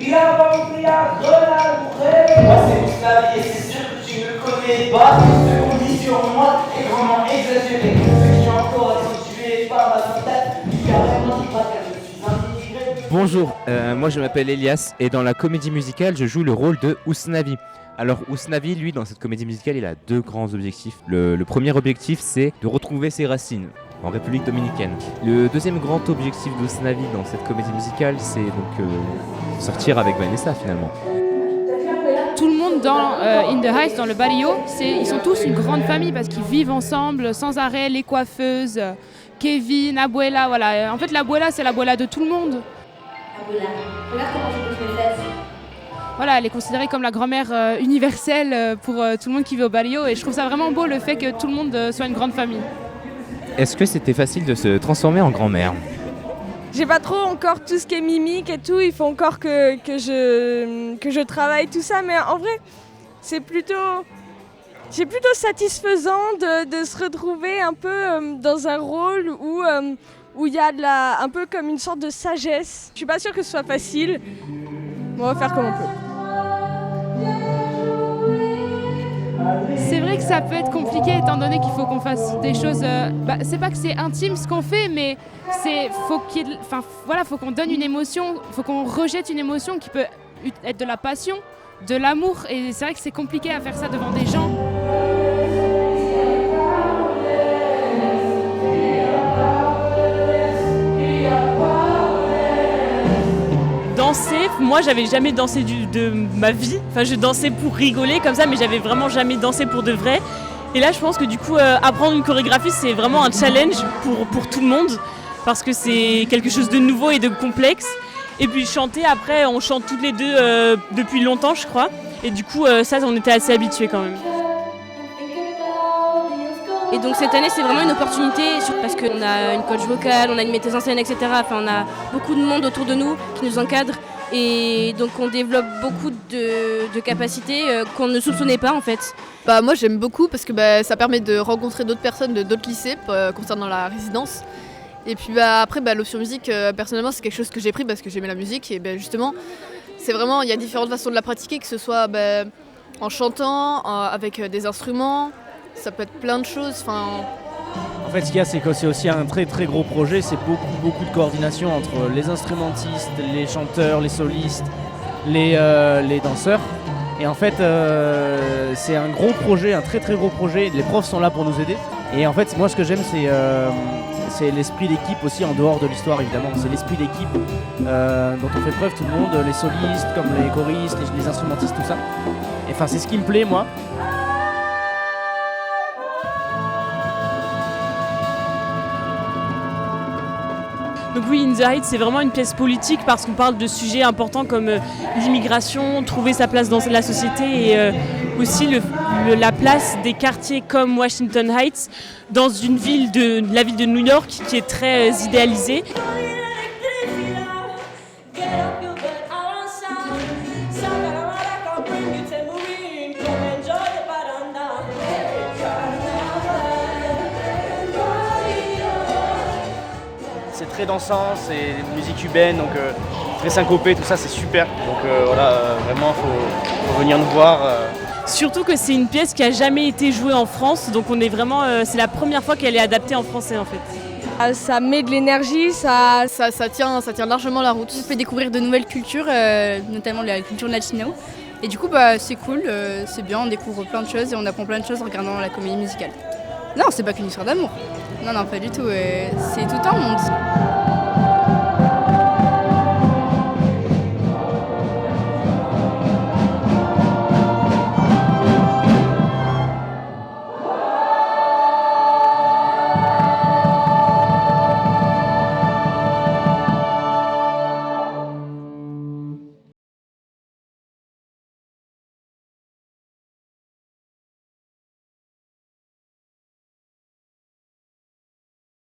Il a pas compris à Grenade, moi c'est Ousnavi et c'est sûr que tu ne le connais pas. Ce qu'on dit sur moi est vraiment exagéré. Ceux qui ont encore été tués par ma synthèse, carrément dit pas que je suis intégré. Bonjour, moi je m'appelle Elias et dans la comédie musicale je joue le rôle de Ousnavi. Alors Ousnavi, lui, dans cette comédie musicale, il a deux grands objectifs. Le premier objectif, c'est de retrouver ses racines en République dominicaine. Le deuxième grand objectif d'Ousnavi dans cette comédie musicale, c'est donc sortir avec Vanessa finalement. Tout le monde dans In the Heights, dans le barrio, ils sont tous une grande famille parce qu'ils vivent ensemble sans arrêt, les coiffeuses, Kevin, Abuela, voilà. En fait, l'Abuela, c'est l'Abuela de tout le monde. Abuela, regarde comment je bouge mes fesses. Voilà, elle est considérée comme la grand-mère universelle pour tout le monde qui vit au barrio et je trouve ça vraiment beau le fait que tout le monde soit une grande famille. Est-ce que c'était facile de se transformer en grand-mère ? J'ai pas trop encore tout ce qui est mimique et tout, il faut encore que je travaille tout ça, mais en vrai, c'est plutôt satisfaisant de se retrouver un peu dans un rôle où il y a un peu comme une sorte de sagesse. Je suis pas sûre que ce soit facile, mais on va faire comme on peut. C'est vrai que ça peut être compliqué étant donné qu'il faut qu'on fasse des choses. C'est pas que c'est intime ce qu'on fait, mais faut qu'on donne une émotion, faut qu'on rejette une émotion qui peut être de la passion, de l'amour. Et c'est vrai que c'est compliqué à faire ça devant des gens. Danser, moi j'avais jamais dansé de ma vie, enfin je dansais pour rigoler comme ça mais j'avais vraiment jamais dansé pour de vrai et là je pense que du coup apprendre une chorégraphie c'est vraiment un challenge pour tout le monde parce que c'est quelque chose de nouveau et de complexe et puis chanter après on chante toutes les deux depuis longtemps je crois et du coup ça on était assez habitués quand même. Et donc cette année c'est vraiment une opportunité parce qu'on a une coach vocale, on a une metteuse en scène, etc. Enfin on a beaucoup de monde autour de nous qui nous encadre et donc on développe beaucoup de capacités qu'on ne soupçonnait pas en fait. Moi j'aime beaucoup parce que ça permet de rencontrer d'autres personnes de d'autres lycées concernant la résidence. Et puis après l'option musique personnellement c'est quelque chose que j'ai pris parce que j'aimais la musique et justement c'est vraiment il y a différentes façons de la pratiquer que ce soit en chantant, avec des instruments. Ça peut être plein de choses. En fait, ce qu'il y a, c'est que c'est aussi un très très gros projet. C'est beaucoup de coordination entre les instrumentistes, les chanteurs, les solistes, les danseurs. Et en fait, c'est un gros projet, un très très gros projet. Les profs sont là pour nous aider. Et en fait, moi, ce que j'aime, c'est l'esprit d'équipe aussi en dehors de l'histoire, évidemment. C'est l'esprit d'équipe dont on fait preuve tout le monde, les solistes, comme les choristes, les instrumentistes, tout ça. Et enfin, c'est ce qui me plaît, moi. Donc oui, In the Heights, c'est vraiment une pièce politique parce qu'on parle de sujets importants comme l'immigration, trouver sa place dans la société et aussi la place des quartiers comme Washington Heights dans une la ville de New York qui est très idéalisée. C'est très dansant, c'est musique cubaine, donc très syncopé, tout ça c'est super. Donc vraiment faut venir nous voir. Surtout que c'est une pièce qui a jamais été jouée en France, donc on est vraiment, c'est la première fois qu'elle est adaptée en français en fait. Ça met de l'énergie, ça tient largement la route. On fait découvrir de nouvelles cultures, notamment la culture latino. Et du coup c'est cool, c'est bien, on découvre plein de choses et on apprend plein de choses en regardant la comédie musicale. Non, c'est pas qu'une histoire d'amour. Non, pas du tout, c'est tout un monde.